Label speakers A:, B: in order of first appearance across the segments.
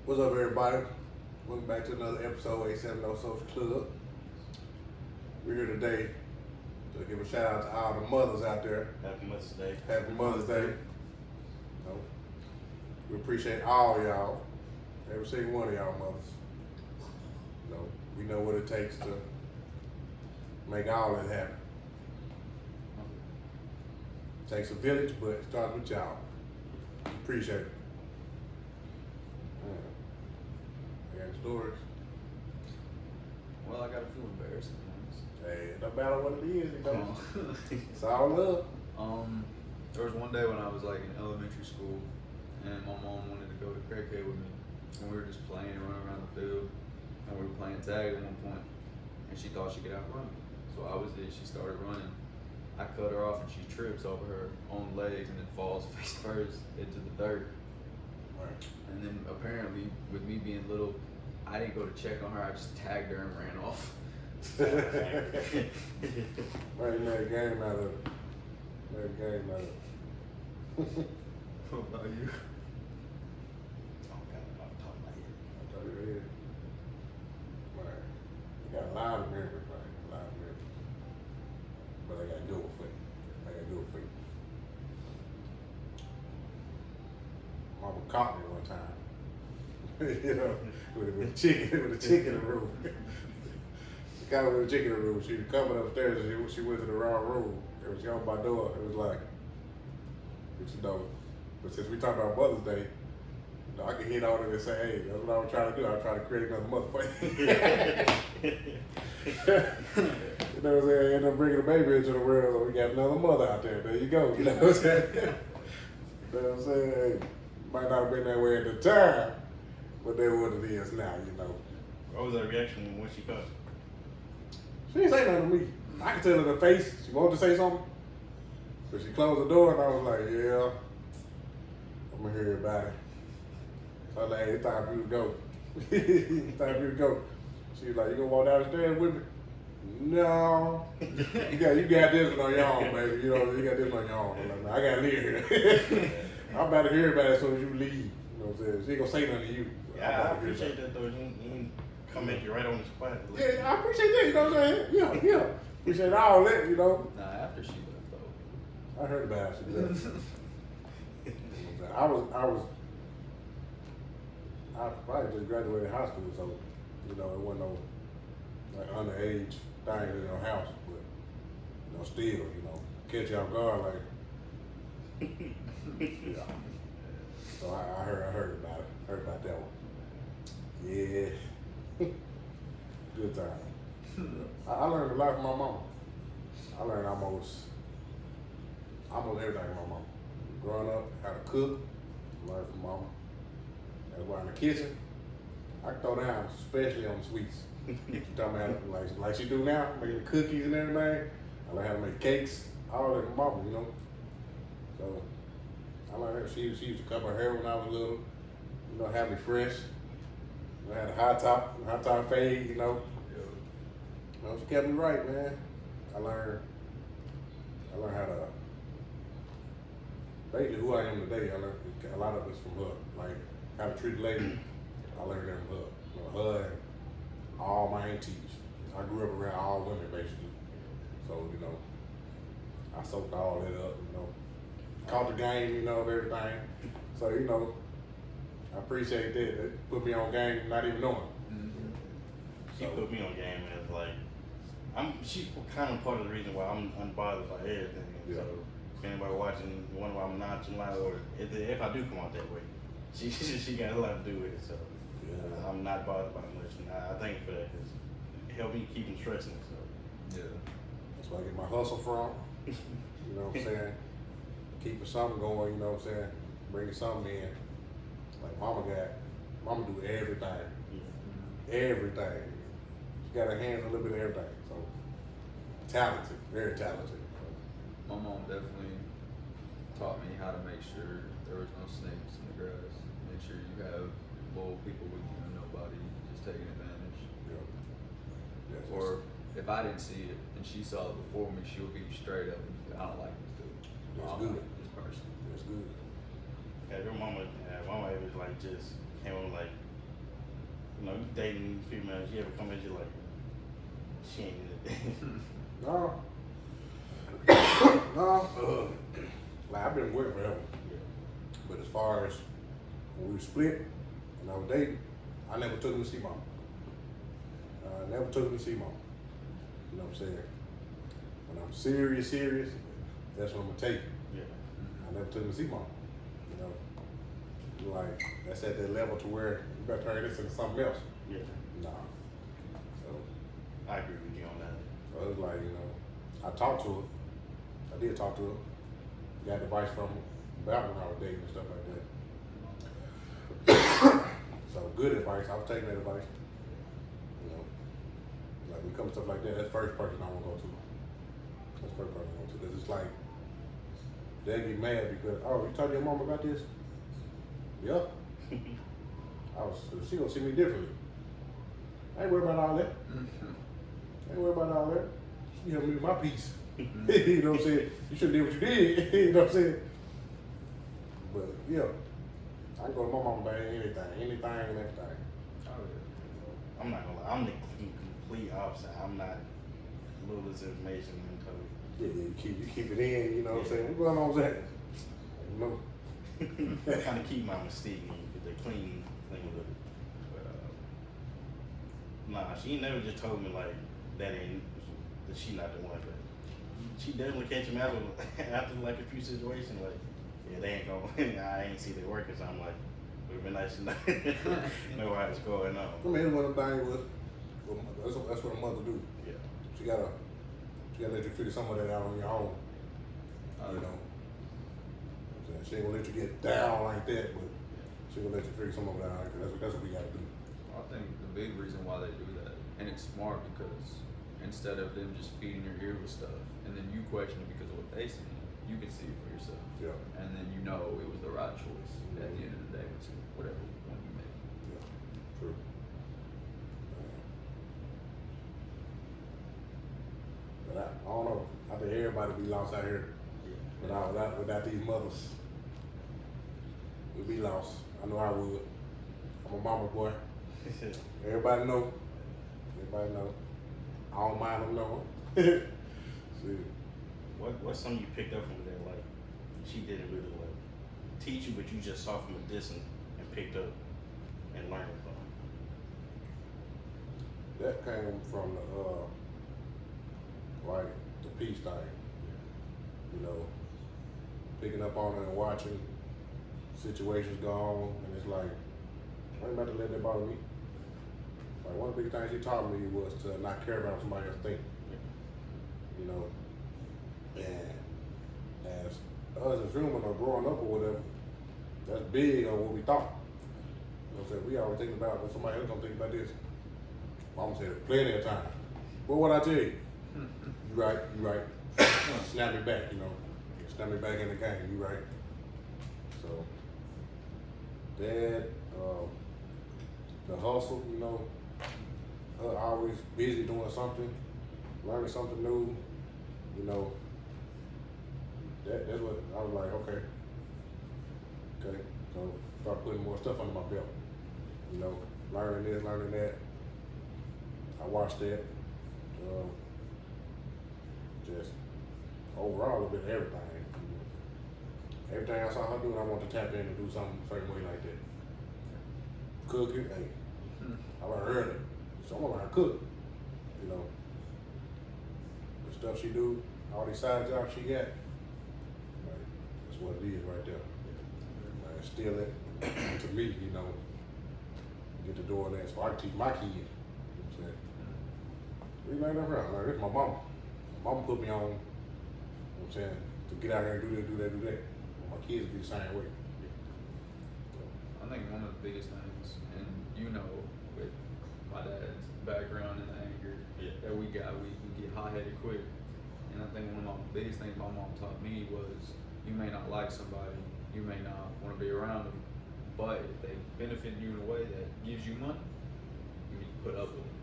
A: What's up, everybody? Welcome back to another episode of 870 Social Club. We're here today to give a shout out to all the mothers out there.
B: Happy Mother's Day.
A: Happy Mother's Day. We appreciate all y'all, every single one of y'all mothers. We know what it takes to make all that happen. It takes a village, but it starts with y'all. Appreciate it. I got stories.
C: Well, I got a few embarrassing ones.
A: Hey, no matter what it is, it's all love.
C: There was one day when I was like in elementary school, and my mom wanted to go to cricket with me, and we were just playing, running around the field, and we were playing tag at one point, and she thought she could outrun me. So I was there. She started running. I cut her off, and she trips over her own legs and then falls face first into the dirt.
A: Right.
C: And then apparently, with me being little, I didn't go to check on her. I just tagged her and ran off.
A: Right, you made a game out of it. Made a game out of it.
C: What about you?
B: Oh, God, I'm talking about it.
A: I thought you did. Right. You got a lot of memories, right? A lot of memories. But I got to do it for you. I got to do it for you. Mama caught me one time. You know, with a chicken in the room. She caught me with a chicken in the room. She was coming upstairs and she went to the wrong room. It was on my door. It was like, but since we talk about Mother's Day, I can hit on it and say, hey, that's what I was trying to do. I was trying to create another mother for you. You know what I'm saying? End up bringing a baby into the world, so we got another mother out there. There you go. You know what I'm saying? You know what I'm saying? Hey, might not have been that way at the time, but that's what it is now, you know.
B: What was her reaction when she caught?
A: She didn't say nothing to me. I could tell in her face she wanted to say something. But she closed the door and I was like, yeah, I'm gonna hear about it. So I was like, hey, it's time for you to go. It's time for you to go. She was like, you gonna walk down the stairs with me? No. You got this one on your own, baby. You know, you got this one on your own. I'm like, I gotta leave here. I'm about to hear about it as soon as you leave. You know what I'm saying? She ain't gonna say nothing to you.
B: Yeah, I appreciate that though. You come at you right on the spot.
A: Yeah, I appreciate that, you know what I'm saying? Yeah. Appreciate all that, you know.
C: Nah, after she left though.
A: I heard about it. I probably just graduated high school, so you know it wasn't no like underage thing in your house, but you know still, you know, catch you off guard like yeah. So I heard about it. Heard about that one. Yeah. Good time. I learned a lot from my mama. I learned almost everything from my mama. Growing up, how to cook, learned from mama. That's why in the kitchen, I can throw down, especially on the sweets. She taught me how to, like she do now, making the cookies and everything. I learned how to make cakes, all that from mama, you know. So I learned that she used to cut my hair when I was little, you know, have me fresh. I had a high top fade, you know. You know, she kept me right, man. I learned how to, basically who I am today. I learned a lot of it's from her. Like how to treat a lady, I learned that from her. You know, her and all my aunties. I grew up around all women basically. So, you know, I soaked all that up, you know. Caught the game, you know, of everything. So, you know, I appreciate that. It put me on game not even knowing.
B: She put me on game as like, she's kind of part of the reason why I'm unbothered by everything.
A: Yeah.
B: So if anybody watching, one why I'm nonchalant, or if I do come out that way, she got a lot to do with it. So
A: Yeah.
B: I'm not bothered by it much, and I thank you for that because it helped me keep from stressing. So
C: Yeah.
A: That's where I get my hustle from. You know what I'm saying? Keeping something going, you know what I'm saying? Bringing something in. Like mama do everything. Everything. She got her hands on a little bit of everything. So talented, very talented.
C: My mom definitely taught me how to make sure there was no snakes in the grass. Make sure you have loyal people with you and nobody just taking advantage.
A: Yeah. Yes,
C: Or if I didn't see it and she saw it before me, she would be straight up and say, I don't like this dude.
A: That's
C: I don't
A: good.
C: like this person.
A: That's good.
B: yeah, your mama ever like just came on like know, you dating females, you ever come at you like, she ain't it.
A: No. No. Like I've been with her forever. But as far as when we split and I was dating, I never took him to see mom. I never took him to see mom. You know what I'm saying? When I'm serious, that's when I'm gonna take him.
B: Yeah.
A: I never took him to see mom. You know, like that's at that level to where you better turn this into something else.
B: Yeah.
A: Nah. So,
B: I agree with you on that.
A: so it was like, you know, I talked to her. I did talk to her. Got advice from her about when I was dating and stuff like that. So good advice. I was taking that advice. You know, like when it comes to stuff like that, that's the first person I want to go to. That's the first person I want to. Because it's like, they get mad because, oh, you talked to your mom about this? Yep. She gonna see me differently. I ain't worried about all that. I ain't worried about all that. She helped me with my piece. You know what I'm saying? You should have did what you did. You know what I'm saying? But yeah, I can go to my mama about anything and everything.
B: I'm not gonna lie, I'm the complete opposite. I'm not littlest information until
A: Yeah, you keep it in. You know what I'm saying? What's going on with that? No.
B: I kind of keep my mystique and the clean thing with it. But nah, she never just told me like that she not the one. But she definitely catch me out after like a few situations. Like, yeah, they ain't gonna. I ain't see they working, so I'm like, it would be nice to know what's going on.
A: I mean, one of the things was, that's what a mother do.
B: Yeah.
A: She gotta let you figure some of that out on your own. You know. She ain't gonna let you get down like that, but she gonna let you figure some of it out. Cause that's what we gotta do.
C: I think the big reason why they do that, and it's smart because instead of them just feeding your ear with stuff, and then you question it because of what they see, you can see it for yourself.
A: Yeah.
C: And then you know it was the right choice at the end of the day, whatever one you made.
A: Yeah. True. But I don't know. I think everybody be lost out here without these mothers. We'd be lost. I know I would. I'm a mama boy. Everybody know. I don't mind them knowing. See.
B: What's something you picked up from there? Like she didn't really like teach you, but you just saw from a distance and picked up and learned from.
A: That came from like the peace thing. You know, picking up on it and watching situations go on, and it's like, I ain't about to let that bother me. Like one of the big things he taught me was to not care about what somebody else think. You know, and as us as human or growing up or whatever, that's big on what we thought. You know what I'm saying? We always think about what somebody else gonna think about this. Mama said it plenty of times. But what I tell you, you right. Snap me back, you know. Snap me back in the game, you right. So, Dad, the hustle, you know, her always busy doing something, learning something new, you know. That's what I was like, okay. So start putting more stuff under my belt. You know, learning this, learning that. I watched that. Just overall a bit of everything. You know. Everything I saw her doing, I want to tap in and do something a certain way like that. Cooking, hey, I learned early, so I'm gonna learn to cook. You know, the stuff she do, all these side jobs she got, like, that's what it is right there. Like, steal it to me, you know, get the door there so I can teach my kids. You know what I'm saying? We learned that from her. This is my mama. My mama put me on, you know what I'm saying, to get out here and do this, do that, do that. My kids be the same way.
C: I think one of the biggest things, and you know, with my dad's background and the anger that we get hot-headed quick. And I think one of the biggest things my mom taught me was you may not like somebody, you may not want to be around them, but if they benefit you in a way that gives you money, you need to put up with them,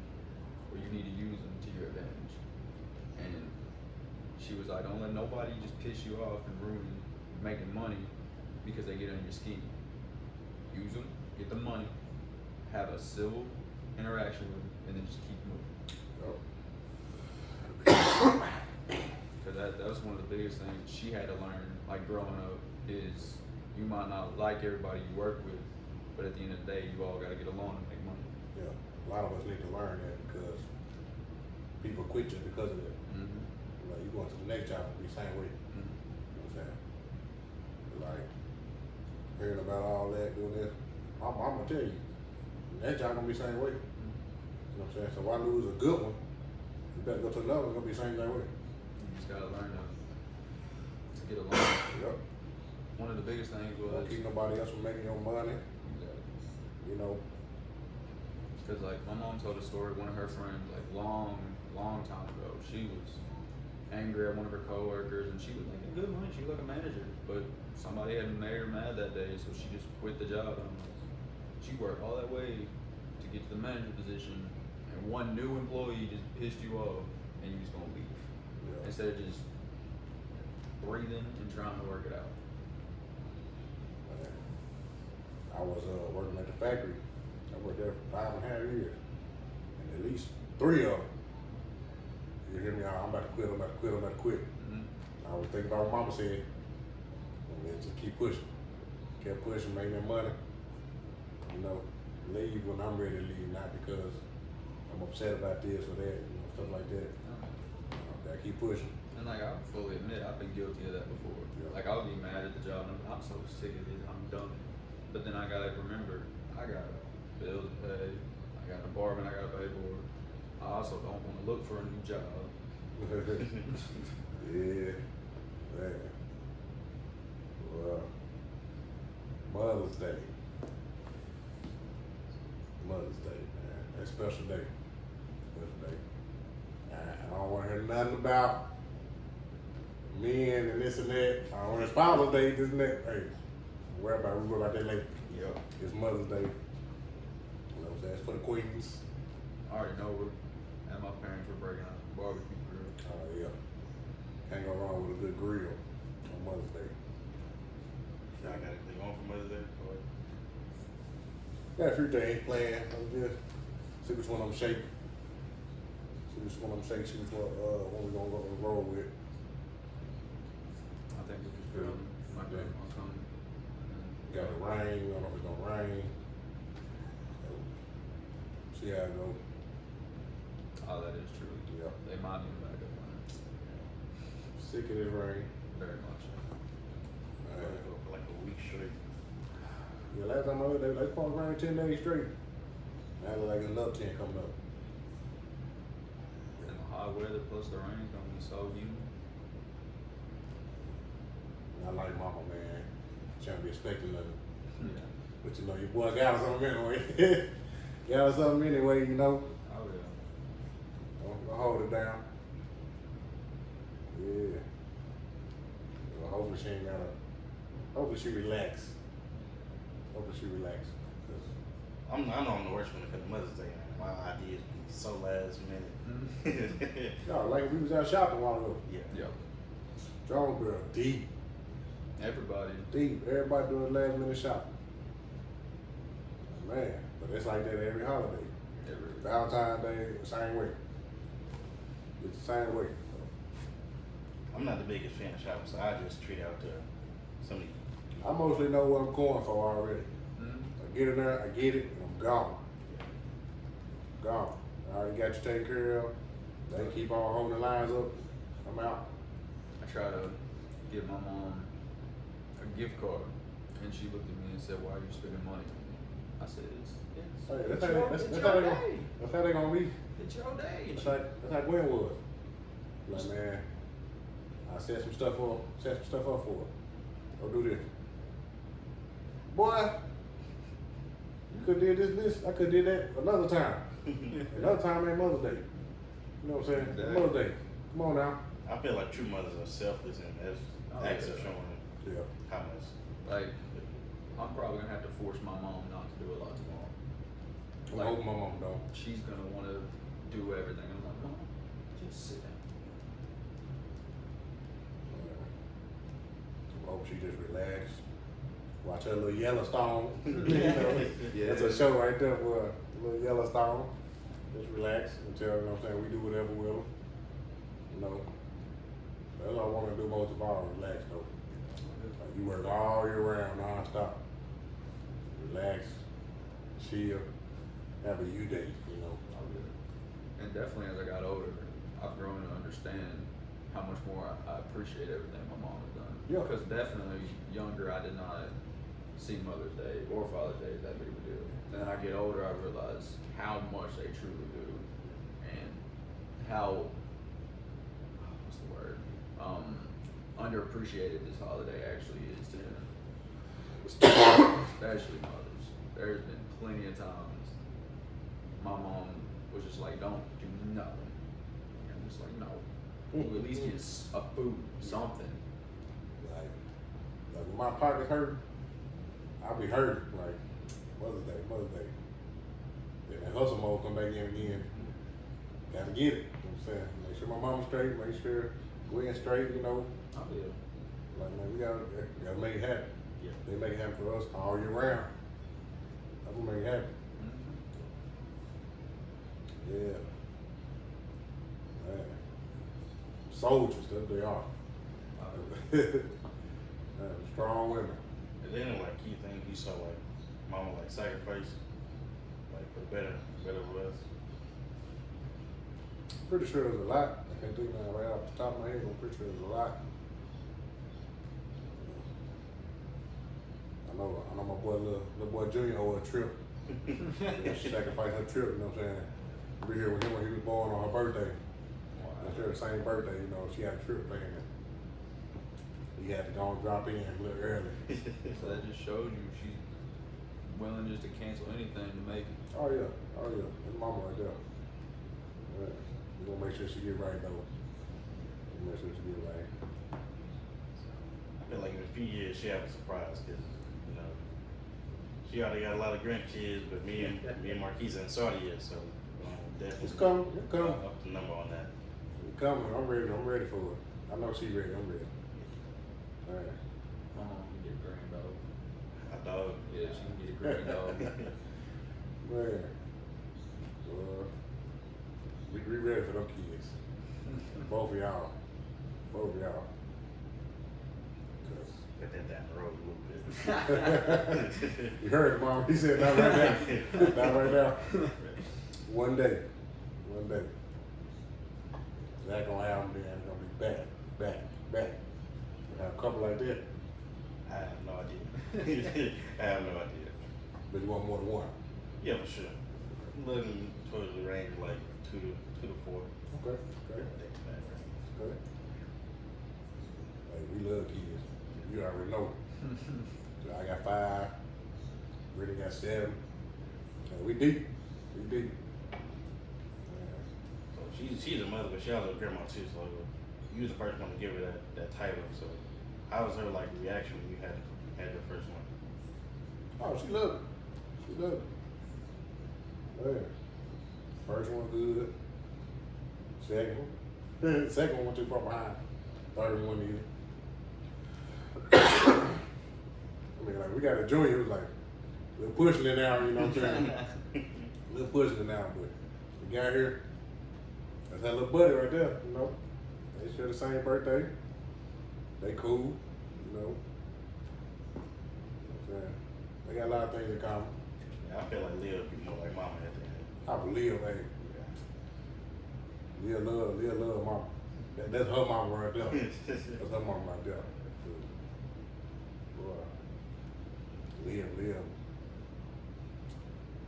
C: or you need to use them to your advantage. And she was like, don't let nobody just piss you off and ruin making money because they get on your scheme. Use them, get the money, have a civil interaction with them, and then just keep moving.
A: Yep.
C: Because that was one of the biggest things she had to learn, like growing up, is you might not like everybody you work with, but at the end of the day, you all got to get along and make money.
A: Yeah, a lot of us need to learn that because people quit just because of that.
C: Mm-hmm.
A: Like you going to the next job and be the same way.
C: Mm-hmm.
A: You know what I'm saying? Like hearing about all that, doing this, I'm gonna tell you, that job gonna be the same way. You know what I'm saying? So why lose a good one? You better go to another one, it's gonna be the same way.
C: You just got to learn to get along.
A: Yep.
C: One of the biggest things was,
A: Don't keep nobody else from making your money. You know.
C: because like my mom told a story, one of her friends, like long time ago, she was angry at one of her coworkers, and she was making good money. She was like a manager, but somebody had made her mad that day, so she just quit the job. And I'm like, she worked all that way to get to the manager position, and one new employee just pissed you off, and you just gonna leave
A: Yeah.
C: instead of just breathing and trying to work it out.
A: I was working at the factory. I worked there for 5.5 years. And at least 3 of them. You hear me? I'm about to quit, I'm about to quit, I'm about to quit.
C: Mm-hmm.
A: I was thinking about what mama said. And then just keep pushing. Kept pushing, making that money. You know, leave when I'm ready to leave, not because I'm upset about this or that, you know, stuff like that. Gotta keep pushing.
C: And like I fully admit, I've been guilty of that before.
A: Yeah.
C: Like I'll be mad at the job and I'm so sick of it, I'm done. But then I gotta remember, I got bills to pay, I got an apartment I gotta pay for. I also don't want to look for a new job.
A: Yeah, man. Well, Mother's Day. Mother's Day, man. That's a special day. Special day. I don't want to hear nothing about men and this and that. I don't want to Father's Day, this and that. Hey, we'll worry about that later.
C: Yep.
A: It's Mother's Day. You know what I'm saying? It's for the queens.
C: I already know and my parents were breaking out the barbecue grill.
A: Yeah. Can't go wrong with a good grill on Mother's Day.
B: Y'all got anything on for Mother's Day? Or
A: Got a few things planned. I'm just see which one I'm shaking. See which one I'm shaking. See which one we gonna go and roll with.
C: I think we just put on my grandma's home.
A: Got the rain. I don't know if it's gonna rain. So, see how it go.
C: Oh, that is true.
A: Yeah.
C: They might need a backup plan.
A: Sick of this rain.
C: Very much.
B: go for like a week straight.
A: Yeah, last time I was there, they supposed to rain 10 days straight. Now look like another 10 coming up.
C: And the hot weather plus the rain is gonna be so humid.
A: I like mama, man. She don't be expecting nothing.
C: Yeah.
A: But you know, your boy got us something anyway. Got us something anyway, you know.
C: Oh yeah.
A: Don't hold it down. Yeah. Well, hopefully she ain't gotta. Hopefully she relax. Hopefully she relax. 'Cause
B: I know I'm the worst when it comes to Mother's Day, man. My ideas be so last minute.
A: y'all, like we was out shopping a while ago.
B: Yeah.
C: Yeah.
A: Jonesboro, deep,
C: Everybody.
A: deep. Everybody doing last minute shopping. Man, but it's like that every holiday. Valentine's Day, same way. It's the same way.
B: I'm not the biggest fan of shopping, so I just treat out to somebody.
A: I mostly know what I'm going for already.
C: Mm-hmm.
A: I get in there, I get it, and I'm gone. Gone. I already got you taken care of. They keep on holding the lines up. I'm out.
C: I try to give my mom a gift card, and she looked at me and said, "Why are you spending money on me?" I said,
A: Hey,
C: "It's
A: that's
C: your
A: how
C: day.
A: that's how they gonna be.
C: It's your day."
A: That's how Gwen was. Like, man, I set some stuff up for her. Go do this. Boy, you could did this. I could did that another time. Another time ain't Mother's Day. You know what I'm saying?
C: Exactly.
A: Mother's Day. Come on now.
B: I feel like true mothers are selfless and that's acts of showing
A: Yeah.
B: kindness.
C: Like, I'm probably gonna have to force my mom not to do a lot tomorrow.
A: I hope my mom don't.
C: She's gonna want to do everything. I'm like, Mom, just sit down.
A: I hope she just relax, Watch her little Yellowstone. You know, that's a show right there for a little Yellowstone. Just relax until, you know what I'm saying, we do whatever with them. You know, that's what I want to do most of all, relax though. Like you work all year round, non-stop. Relax, chill, have a you day, you know.
C: And definitely as I got older, I've grown to understand how much more I appreciate everything my mom has done.
A: Yeah.
C: Because definitely younger, I did not see Mother's Day or Father's Day as that big of a deal. And then I get older, I realize how much they truly do, and how what's the word? Underappreciated this holiday actually is to them, especially mothers. There's been plenty of times my mom was just like, "Don't do nothing." And I'm just like, "No, you at least get a food, something."
A: Like when my pockets hurt, I'll be hurt. Like Mother's Day. Then that hustle mode come back in again. Gotta get it. You know what I'm saying? Make sure my mama's straight. Make sure we're straight. You know.
C: Oh yeah.
A: Like man, we gotta make it happen.
B: Yeah.
A: They make it happen for us all year round. That's what make it happen. Yeah. Man. Soldiers, that they are. Strong women.
B: And then like key things you saw like mama like sacrifice, like for better with us.
A: Pretty sure there's a lot. I can't think now right off the top of my head, but I'm pretty sure there's a lot. I know my boy, little boy Junior owed a trip. She sacrificed her trip, you know what I'm saying? Be here with him when he was born on her birthday. I'm sure the same birthday, you know, she had a trip planned. He had to go and drop in a little early.
C: So that just shows you she's willing just to cancel anything to make it.
A: Oh yeah. That's mama right there. Yeah. We're gonna make sure she get right though. Make sure she get right.
B: I feel like in a few years she have a surprise because you know she already got a lot of grandkids, but me and Marquise ain't started yet, so definitely
A: It's coming. It's coming.
B: up the number on that.
A: It's coming. I'm ready for it. I know she's ready. I'm ready. All right.
C: My mom can get a grand dog.
B: I dog.
C: Yeah, she can get a grand dog.
A: Man. We ready for them kids. Both of y'all. 'Cause
B: Get that down the road a little bit.
A: you heard it, Mom. He said, not right now. Not right now. One day. That gonna happen, then it's gonna be back. We have a couple like that,
B: I have no idea. I have no idea.
A: but you want more than one.
B: Yeah, for sure. I'm looking towards the range of like two to four.
A: Okay.
B: Think about it, right?
A: Good. Hey, we love kids. You already know. So I got 5. Brittany got 7. We deep. Yeah.
B: So she's a mother, but she also a grandma too. So you was the first one to give her that title. So how was her like reaction when you had your first one?
A: Oh, she loved it. Yeah. First one good. Second one went too far behind. Third one either. I mean, like we got a junior who's like a little pushing it now, you know what I'm saying? A little pushing it now, but we got here. That's that little buddy right there, you know. They share the same birthday. They cool, you know. You know what I'm saying? They got a lot of things in common.
B: Yeah, I feel like Leah would be more like mama at the end.
A: I believe, hey. Leah love mama. That's her mama right there. That's her mama right there. Boy. Leah.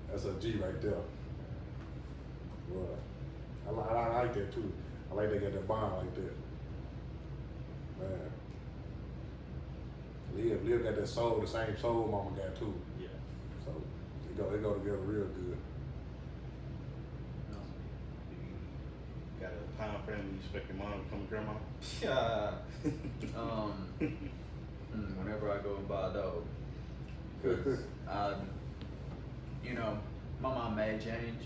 A: That's a G right there. Boy. I like that too. I like they got that bond like that. Man. Leah got that soul, the same soul mama got too.
B: Yeah.
A: So they go together real good.
B: You got a time frame when you expect your mom to become a grandma?
C: Whenever I go and buy a dog, because my mom may change.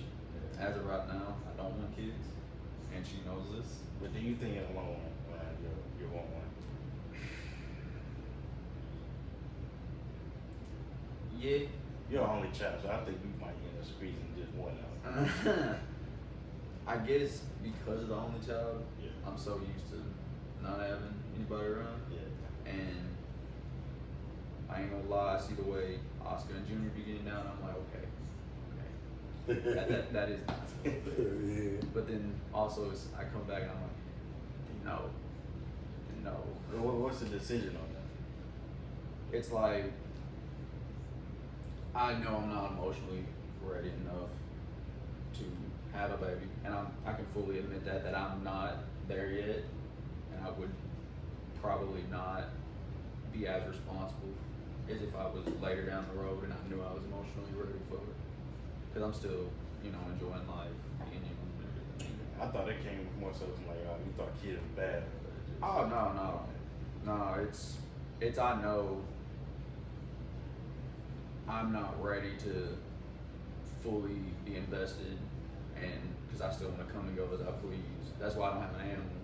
C: As of right now, I don't want kids, and she knows this.
B: But do you think in the long run you want one?
C: Yeah.
B: You're an only child, so I think you might end up squeezing just one out.
C: I guess because of the only child,
B: Yeah.
C: I'm so used to not having anybody around.
B: Yeah.
C: And I ain't gonna lie, I see the way Oscar and Junior be getting down. I'm like, okay. That is nice a little bit.
A: Yeah.
C: But then also, I come back and I'm like, no.
B: What's the decision on that?
C: It's like, I know I'm not emotionally ready enough to have a baby, and I can fully admit that I'm not there yet, and I would probably not be as responsible as if I was later down the road and I knew I was emotionally ready for it. Because I'm still, enjoying life, being young and everything.
B: I thought it came more so from like, you thought kids were bad.
C: Oh no, it's I know I'm not ready to fully be invested, and because I still want to come and go as I please. That's why I don't have an animal,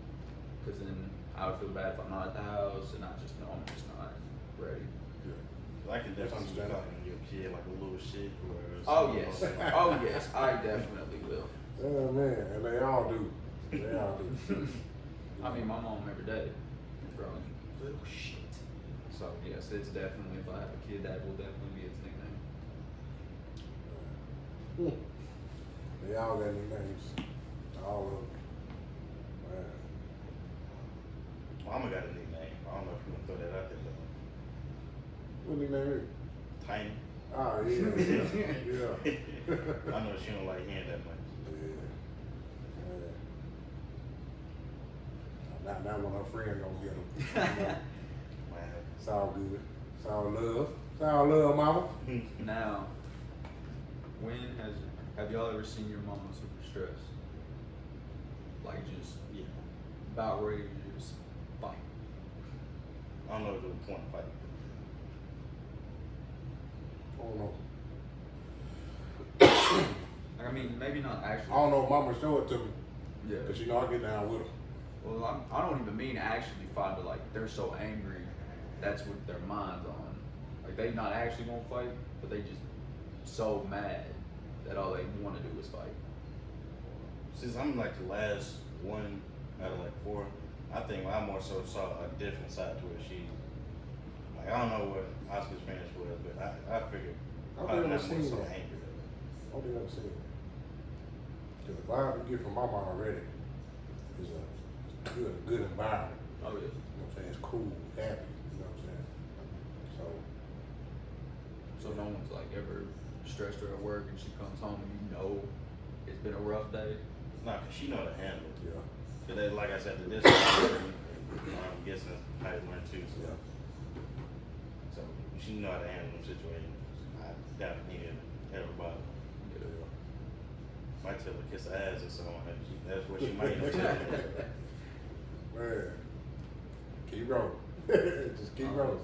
C: because then I would feel bad if I'm not at the house and I just know I'm just not ready.
B: I can definitely see you calling your kid like a little shit or
C: Oh
B: something.
C: yes, I definitely will.
A: Oh man, and they all do. They all do.
C: I mean, my mom every day, bro, little shit. So yes, it's definitely, if I have a kid, that will definitely be its nickname.
A: They all got nicknames. All of them. Man.
B: Mama got a nickname. I don't know if you want to throw that out there though.
A: What nickname is it?
B: Tiny.
A: Ah, yeah.
B: I know she don't like hearing that much.
A: Now when her friend gonna get them.
B: Man.
A: It's all good. It's all love. It's all love, mama.
C: Now, have y'all ever seen your mama super stressed? Like just
B: Yeah.
C: about ready to just fight.
B: I don't know if there was a point of fight.
A: I don't know.
C: Like, I mean, maybe not actually.
A: I don't know if mama show it to me.
C: Yeah.
A: Cause you know I get down with her.
C: Well, I don't even mean actually fight, but like they're so angry, that's what their mind's on. Like they not actually gonna fight, but they just so mad that all they want to do is fight.
B: Since I'm like the last one out of like four, I think I more so saw a different side to her. She, like, I don't know what Oscar's finish was, but I figured
A: I
B: probably
A: think
B: not
A: I've
B: more
A: seen
B: so
A: that.
B: angry.
A: I don't think I've seen it. Cause the vibe you get from mama already is a good environment.
C: Oh yeah.
A: You know what I'm saying? It's cool, happy. You know what I'm saying?
C: So no one's like ever stressed her at work and she comes home and it's been a rough day.
B: Nah, cause she know to handle it.
A: Yeah.
B: Cause they, like I said, this I'm guessing how to learn too.
A: Yeah.
B: So she know how to handle the situation. I doubt needed everybody.
A: Yeah.
B: Might tell her to kiss her ass or something. That's what she might do.
A: Man. Keep rolling. Just keep rolling.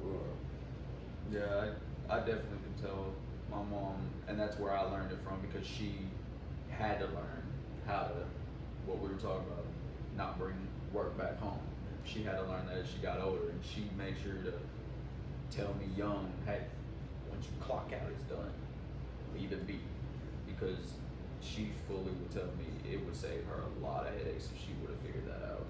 A: Well,
C: Yeah, I definitely can tell my mom, and that's where I learned it from, because she had to learn how to, what we were talking about, not bring work back home. She had to learn that as she got older, and she made sure to tell me young, hey, once you clock out, it's done. Leave it be. Because she fully would tell me it would save her a lot of headaches if she would have figured that out.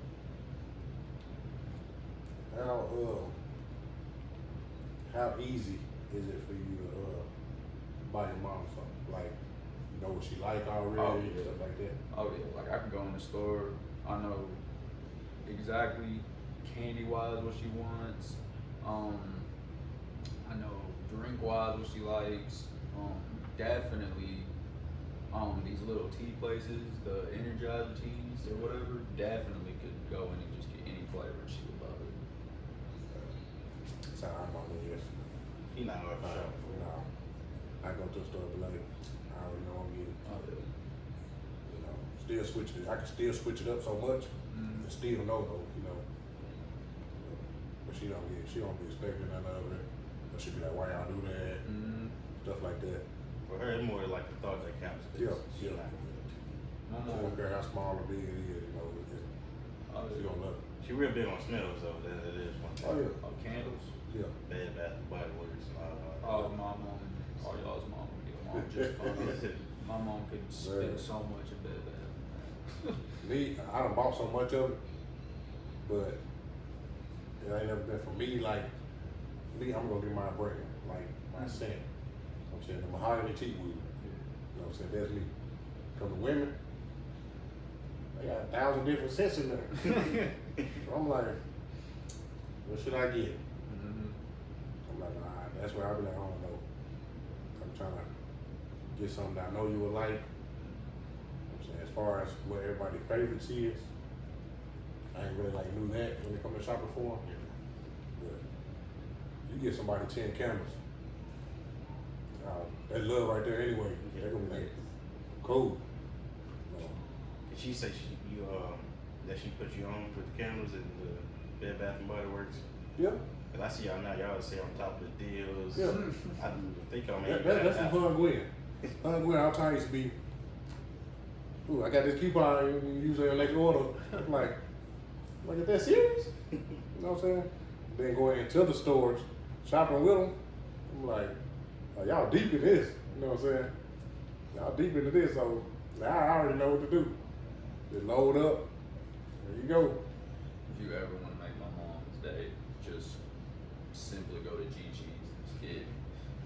A: how easy is it for you to buy your mom something? Like, you know what she like already,
C: Oh, yeah.
A: stuff like that.
C: Oh yeah, like I can go in the store, I know exactly candy wise what she wants. I know drink wise what she likes. Definitely these little tea places, the Energizer teas or whatever, definitely could go in and just get any flavor, she would love it.
A: That's how I'm on the list.
B: He not going for sure.
A: No. I go to the store and be like, I already know I'm getting.
C: Oh yeah.
A: You know, still switch it. I can still switch it up so much, and still know though, you know. But she don't be expecting none of it. Or she be like, why y'all do that? Stuff like that.
B: For her, it's more like the thought that counts.
A: Yeah,
B: She
A: yeah.
B: not-
C: My
A: She
C: mom,
A: don't care how small or big it is, you know.
C: oh
A: She
C: yeah.
A: don't love it.
B: She real big on smells though. That is one thing.
A: Oh yeah.
C: Oh, candles.
A: Yeah.
B: Bed Bath and Body Works and all that.
C: Oh, my mom and all y'all's mom would get along just fine. My mom could spend so much in Bed Bath.
A: Me, I done bought so much of it, but it ain't never been for me. Like me, I'm gonna get my break, like my scent. I'm saying the mahogany teak wood. You know what I'm saying? That's me. Come to women, they got 1,000 different scents in there. So I'm like, what should I get?
C: Mm-hmm.
A: I'm like, nah, that's where I be like, I don't know. I'm trying to get something that I know you would like. I'm saying, as far as what everybody's favorites is, I ain't really like knew that when it comes to shopping for them. But you get somebody 10 cameras, that's love right there anyway. They're gonna be like, cool.
B: Did she say that she put you on with the cameras and the Bed Bath and Body Works?
A: Yeah,
B: Cause I see y'all now, y'all say on top of the deals.
A: yeah.
B: I think y'all made
A: That's from Hun Gwen. Hun Gwen, our time used to be, ooh, I got this coupon, you use it on next order. I'm like, is that serious? You know what I'm saying? Then going into the stores, shopping with them, I'm like, oh, y'all deep in this. You know what I'm saying? Y'all deep into this, so now I already know what to do. Just load up, there you go.
C: If you ever want to make my mom's day, just simply go to Gigi's. Just get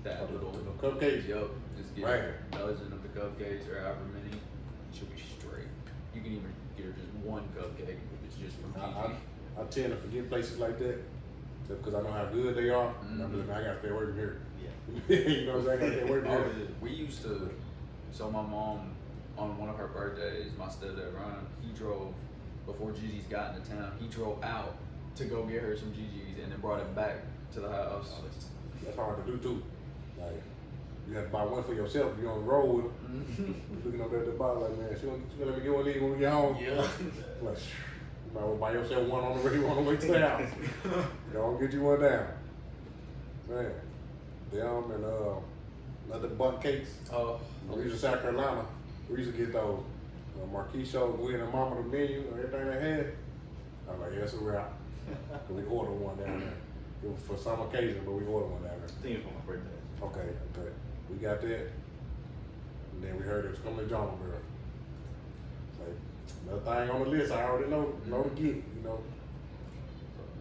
C: that little
A: cupcakes.
C: Yup. Just get
A: Right.
C: a dozen of the cupcakes or however many. She'll be straight. You can even get her just one cupcake if it's just from Gigi's.
A: I tend to forget places like that just because I know how good they are. And I'm
C: Mhm.
A: like, I gotta stay working here.
B: Yeah.
A: You know what I'm saying? I gotta stay working
C: Oh,
A: here.
C: we used to, so my mom, on one of her birthdays, my stepdad Ryan, he drove, before Gigi's got into town, he drove out to go get her some Gigi's and then brought it back to the house.
A: That's hard to do too. Like, you have to buy one for yourself if you're on the road with them. Looking up there at the bottom, like, man, she gonna let me get one of these when we get home.
B: Yeah.
A: Like, you might well buy yourself one on the way to the house. Go get you one down. Man, them and another butt cakes.
C: Oh,
A: We used to South Carolina. We used to get those. Marquis showed we and the mama the menu and everything they had. I was like, yeah, it's a wrap. So we ordered one down there. It was for some occasion, but we ordered one down there.
B: I think it's for my birthday.
A: Okay. We got that. And then we heard it was coming to John Girl. Like, another thing on the list I already know to get, you know.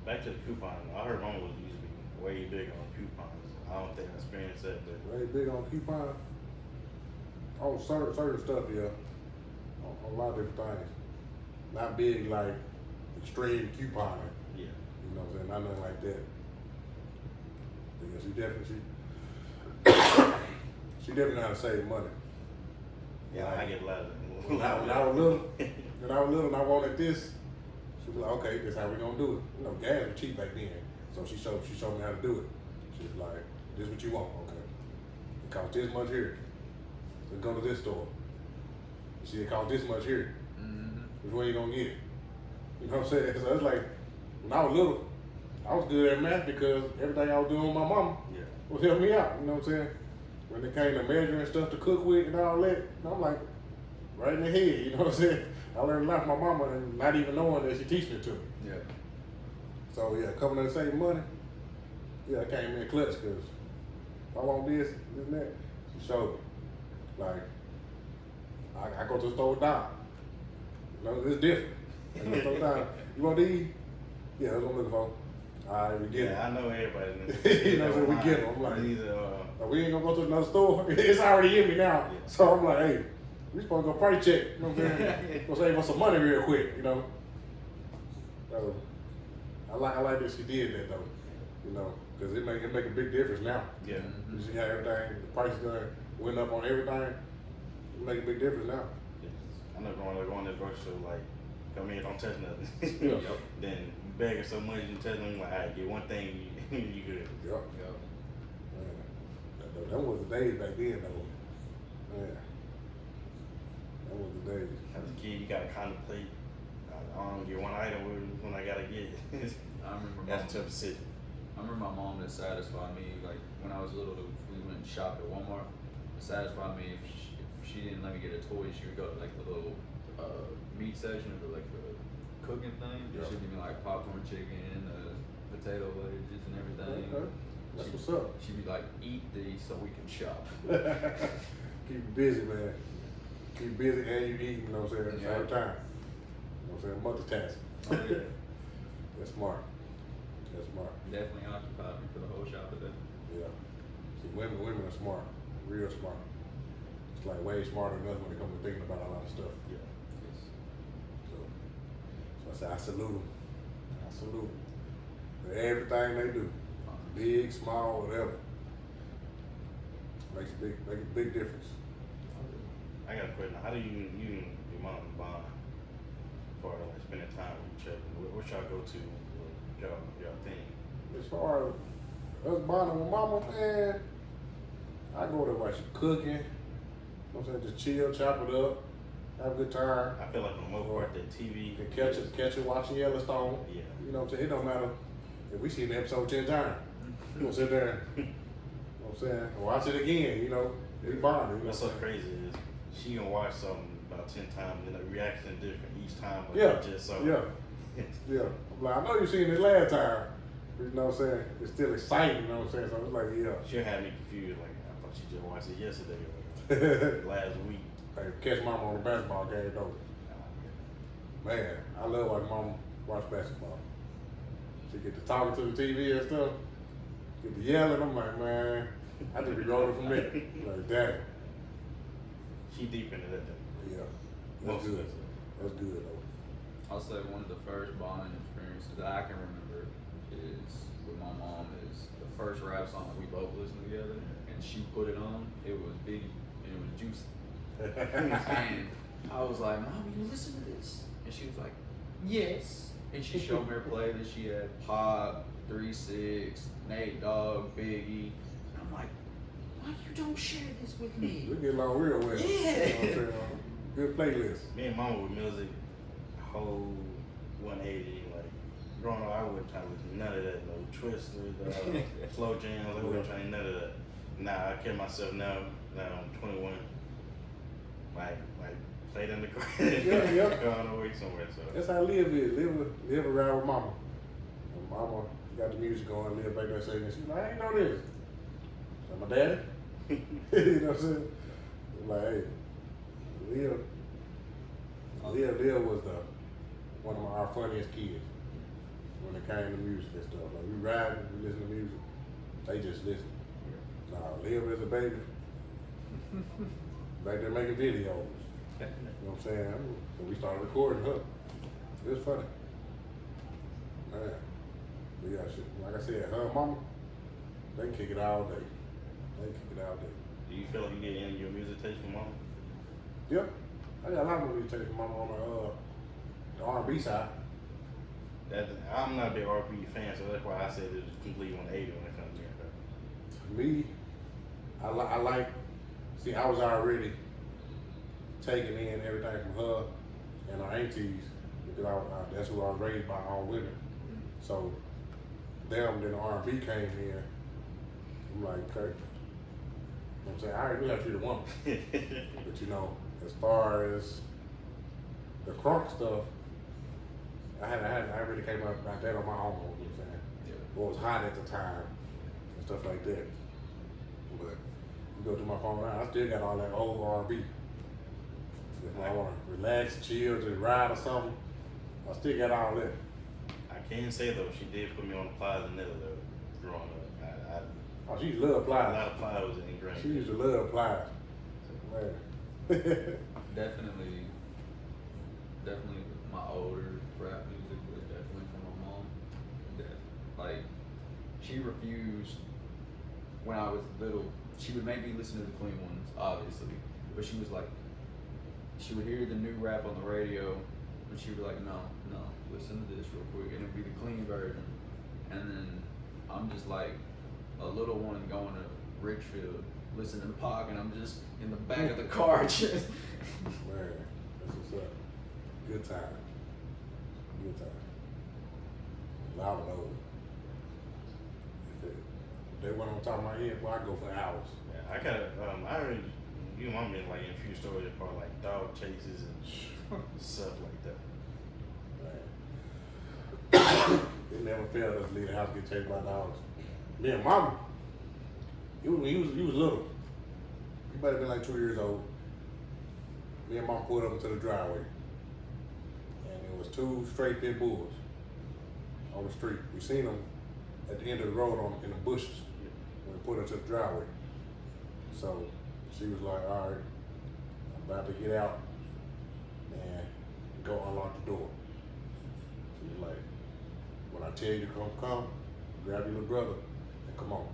B: Back to the coupon. I heard Rome was used to be way big on coupons. I don't think I experienced that, but
A: Very big on coupon. Oh, certain stuff, yeah. On a lot of different things. Not big like extreme couponing.
B: yeah.
A: You know what I'm saying? Not nothing like that. Because she definitely know how to save money.
B: Yeah,
A: Like,
B: I get a lot of
A: When I was little, and I wanted this, she was like, okay, this how we gonna do it. You know, gas was cheap back then. So she showed me how to do it. She was like, this what you want, okay. It costs this much here. Let's go to this store. You see, it costs this much here.
C: Mm-hmm.
A: Which one you gonna get? You know what I'm saying? So it's like, when I was little, I was good at math because everything I was doing with my mama
B: Yeah.
A: was helping me out. You know what I'm saying? When it came to measuring stuff to cook with and all that, I'm like, right in the head. You know what I'm saying? I learned a lot from my mama and not even knowing that she teaching it to me.
C: Yeah.
A: So yeah, coming to save money, yeah, I came in clutch because if I want this and that, she showed me. Like, I go to the store down. You know, it's different. I go to the store down. You want these? Yeah, that's what I'm looking for. All right, we get
B: Yeah,
A: it.
B: I know everybody.
A: You know, so we get them. I'm like,
B: These
A: we ain't gonna go to another store. It's already in me now.
B: Yeah.
A: So I'm like, hey, we supposed to go price check. You know what I'm saying? Gonna save us some money real quick, you know. So I like that she did that though, you know, because it make a big difference now.
B: yeah.
A: You see how everything, the prices done went up on everything. It make a big difference now.
B: I know going to the grocery store, like, come in, don't touch nothing.
A: Yeah.
C: Yep.
B: Then you begging so much, you touch them, like, all right, get one thing, you good.
A: Yep.
C: Yep.
A: Man, that was the days back then though. Man, that was the days.
B: As a kid, you gotta contemplate. I don't get one item when I gotta get.
C: I remember
B: That's a tough decision.
C: I remember my mom that satisfied me, like when I was little, we went and shopped at Walmart. It satisfied me if she didn't let me get a toy, she would go to like the little meat section or like the cooking thing.
A: Yeah.
C: She'd give me like popcorn chicken, potato wedges and everything.
A: Okay. That's
C: She-
A: what's up.
C: She'd be like, eat these so we can shop.
A: Keep you busy, man. Keep you busy and you eat, you know what I'm saying, at the
C: Yeah.
A: same time. You know what I'm saying? Multitasking.
C: Oh, yeah.
A: That's smart. That's smart.
C: Definitely occupied me for the whole shop today.
A: Yeah. See, women are smart. Real smart. It's like way smarter than us when it comes to thinking about a lot of stuff.
B: Yeah.
A: So I say I salute them. I salute them. For everything they do. Big, small, whatever. Makes a big difference.
B: I got a question. How do you and your mom bond for like spending time with each other? What y'all go to? Y'all thing?
A: As far as us bonding with mama, man, I go there while she cooking. You know what I'm saying? Just chill, chop it up, have a good time.
B: I feel like for the most part that TV
A: You can catch it watching Yellowstone.
B: Yeah.
A: You know what I'm saying? It don't matter if we see the episode 10 times. You gonna sit there, you know what I'm saying? Watch it again, you know. We bonding. You know
B: What's so
A: what I'm saying?
B: crazy is she can watch something about 10 times and the reaction is different each time. But
A: Yeah,
B: just so
A: yeah. Yeah. I'm like, I know you seen it last time. You know what I'm saying? It's still exciting, you know what I'm saying? So it's like, yeah.
B: She'll have me confused. Like I thought she just watched it yesterday or last week.
A: Hey, catch mama on the basketball game though. Man, I love watching mama watch basketball. She get to talking to the TV and stuff, get to yelling. I'm like, man, I just be rolling from there. Like, damn.
B: She deep into that thing.
A: Yeah, that's
B: Most of
A: good.
B: it.
A: That's good though.
C: I'll say one of the first bonding experiences that I can remember is with my mom is the first rap song that we both listened together, and she put it on. It was Biggie, and it was Juicy. And I was like, Mom, you listen to this? And she was like, yes. And she showed me her playlist. She had Pop, 3 6, Nate Dogg, Biggie. And I'm like, why you don't share this with me?
A: We get along real well.
C: Yeah.
A: You know what I'm saying? Good playlist.
B: Me and mama with music, whole 180. Like growing up, I wasn't trying to listen to none of that. No Twister, slow jams. I wasn't trying to none of that. Nah, I carry myself now. Now I'm 21. Like played in the car.
A: Yeah.
B: Going away somewhere. So
A: That's how I live is. Live around with mama. And mama got the music going, live back there singing. She's like, I ain't know this. So my daddy. You know what I'm saying? Like, hey, Lil was one of our funniest kids when it came to music and stuff. Like we riding, we listen to music. They just listen. Nah, Lil is a baby. Back there making videos. You know what I'm saying? So we started recording her. It was funny. Man. But yeah, shit, like I said, her and mama, they kick it all day. They kick it all day.
B: do you feel like you get any of your music taste from mama?
A: Yep. I got a lot of music taste from mama on the R&B side.
B: That I'm not a big R&B fan, so that's why I said it was complete 180 when it comes to music.
A: To me, I like, see, I was already taking in everything from her and her aunties because that's who I was raised by, all women. So then the R&B came in. I'm like, okay. You know what I'm saying? I already knew how to treat a woman. But you know, as far as the crunk stuff, I really came up about that on my own, you know what I'm saying?
C: Yeah.
A: What was hot at the time and stuff like that. But you go through my phone now, I still got all that old R&B. If I want to relax, chill, just ride or something, I still got all that.
B: I can say though, she did put me on the Plies and Netta though, growing up.
A: Oh, she used to love
B: A lot
A: Plies.
B: of Plies was ingrained.
A: She used to love Plies. Man.
C: Definitely my older rap music was definitely from my mom. Like, she refused when I was little. She would make me listen to the clean ones, obviously, but she was like, she would hear the new rap on the radio, and she would be like, no, listen to this real quick, and it'd be the clean version. And then I'm just like a little one going to Richfield, listening to Pac, and I'm just in the back of the car, just.
A: Man, that's what's up. Good time. Good time. Loud and old. If they went on top of my head, well, I go for hours.
B: Yeah, I got I heard you and mom been like in a few stories about like dog chases and stuff like that.
A: Man. It never failed us to leave the house get chased by dogs. Me and mama, he was little. He might have been like 2 years old. Me and mom pulled up into the driveway. And it was 2 straight pit bulls on the street. We seen them at the end of the road in the bushes when we pulled into the driveway. So she was like, all right, I'm about to get out and go unlock the door. She was like, when I tell you to come, grab your little brother and come on.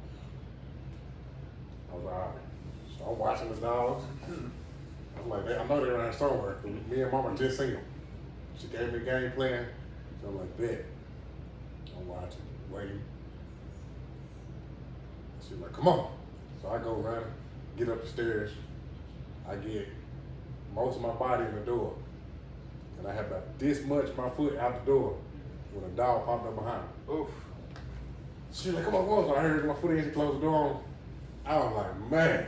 A: I was like, all right. So I'm watching the dogs. I'm like, I know they're around somewhere. Me and mama just seen them. She gave me a game plan. So I'm like, bet. I'm watching, waiting. She's like, come on. So I go running, get up the stairs. I get most of my body in the door. And I have about this much my foot out the door when a dog popped up behind me.
C: Oof.
A: She's like, come on. So I heard my foot in, she closed the door on. I was like, man.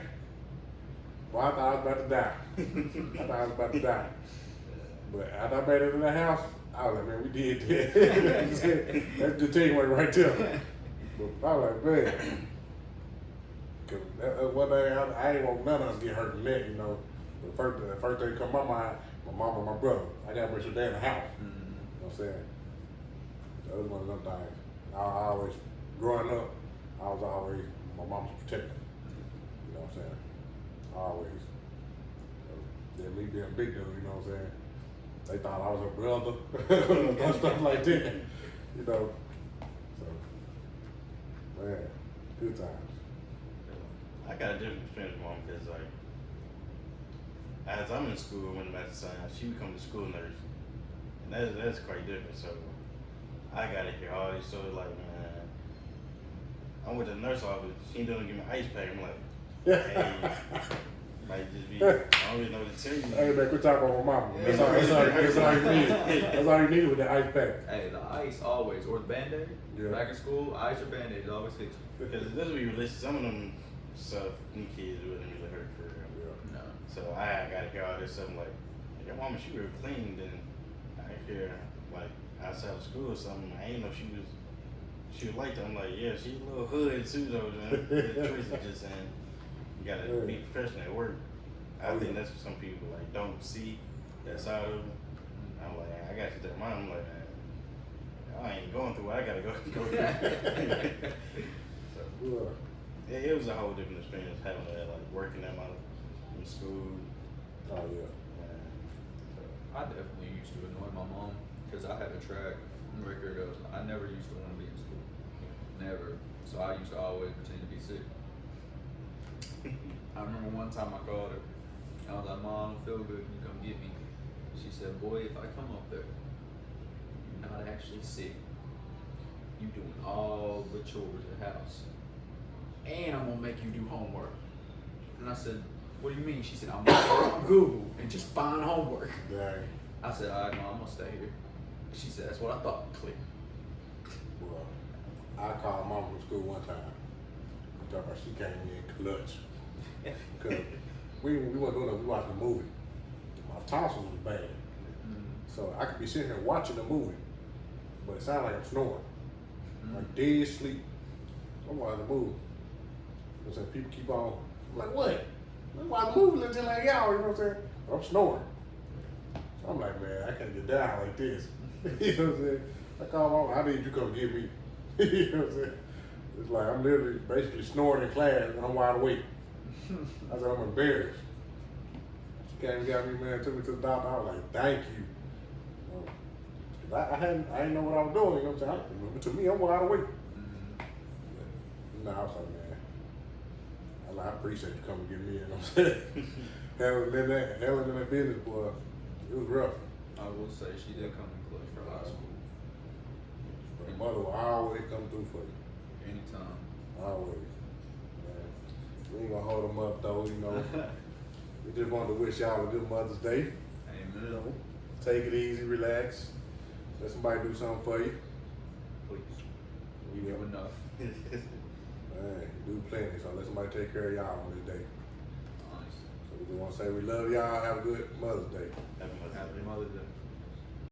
A: Well, I thought I was about to die. But after I made it in the house, I was like, man, we did that. That's good teamwork right there. But I was like, man. Cause one day I ain't want none of us get hurt in the neck, you know. The first thing come to my mind, my mom and my brother. I gotta make sure they're in the house. You know what I'm saying? That was one of them things. I always, growing up, I was always my mom's protector. You know what I'm saying? Always. Then me being a big dude, you know what I'm saying? They thought I was her brother, stuff like that. You know. So, man, good times.
B: I got a different experience with mom because like, as I'm in school when I'm at the sign, she become the school nurse, and that's quite different. So I gotta hear all these stories like, man, I'm with the nurse office. She doesn't give me ice pack. I'm like, hey, might just be. I don't really know what to tell you.
A: Hey man, quit talking about my mama. That's all you need. That's all you need with the ice pack.
C: Hey, the ice always, or the Band-Aid.
A: Yeah.
C: Back in school, ice or Band-Aid always hits you.
B: Because this will be realistic. Some of them stuff, new kids wouldn't really hurt for real.
A: Yeah.
C: No.
B: So I gotta hear all this stuff. I'm like, your mama, she real clean. Then I hear like outside of school or something. I ain't know she was like that. I'm like, yeah, she's a little hood too though. The choice is just saying you gotta be professional at work. I think that's what some people like don't see that side of it. I'm like, I got to tell mom. I'm like, I ain't going through what I gotta go through. So,
A: Yeah.
B: it was a whole different experience having that, like working at in school.
A: Oh yeah.
C: I definitely used to annoy my mom because I had a track record of I never used to want to be in school. Never. So I used to always pretend to be sick. I remember one time I called her. I was like, Mom, I don't feel good. Can you come get me? She said, boy, if I come up there, you're not actually sick. You doing all the chores at the house. And I'm going to make you do homework. And I said, what do you mean? She said, I'm going to go on Google and just find homework.
A: Dang.
C: I said, all right, Mom, I'm going to stay here. She said, that's what I thought. Click.
A: Well, I called mom from school one time. We talking about she came in clutch. Cause we weren't doing it, we watched the movie. My tonsils was bad. So I could be sitting here watching the movie, but it sounded like I'm snoring. Like dead sleep. I'm watching the movie. You know what I'm saying? People keep on, I'm like, what? I'm watching the movie until like y'all, you know what I'm saying? I'm snoring. So I'm like, man, I can't get down like this. You know what I'm saying? I call mom, I need you to come get me. You know what I'm saying? It's like I'm literally basically snoring in class and I'm wide awake. I said, I'm embarrassed. She came and got me, man, took me to the doctor. I was like, thank you. I didn't know what I was doing, you know what I'm saying? To me, I'm wide awake. No, I was like, man, I appreciate you coming to get me, you know what I'm saying? Handling that business, boy, it was rough.
C: I will say she did come in clutch for high school.
A: But the mother will always come through for you.
C: Anytime.
A: Always. Man. We ain't gonna hold them up though, you know. We just wanted to wish y'all a good Mother's Day.
C: Amen.
A: You know, take it easy, relax. Let somebody do something for you.
C: Please.
A: You
C: You
A: know,
C: do enough.
A: man, you do plenty, so let somebody take care of y'all on this day.
C: Nice.
A: So we just want to say we love y'all. Have a good Mother's Day.
B: Happy Mother's Day.
C: Happy Mother's Day.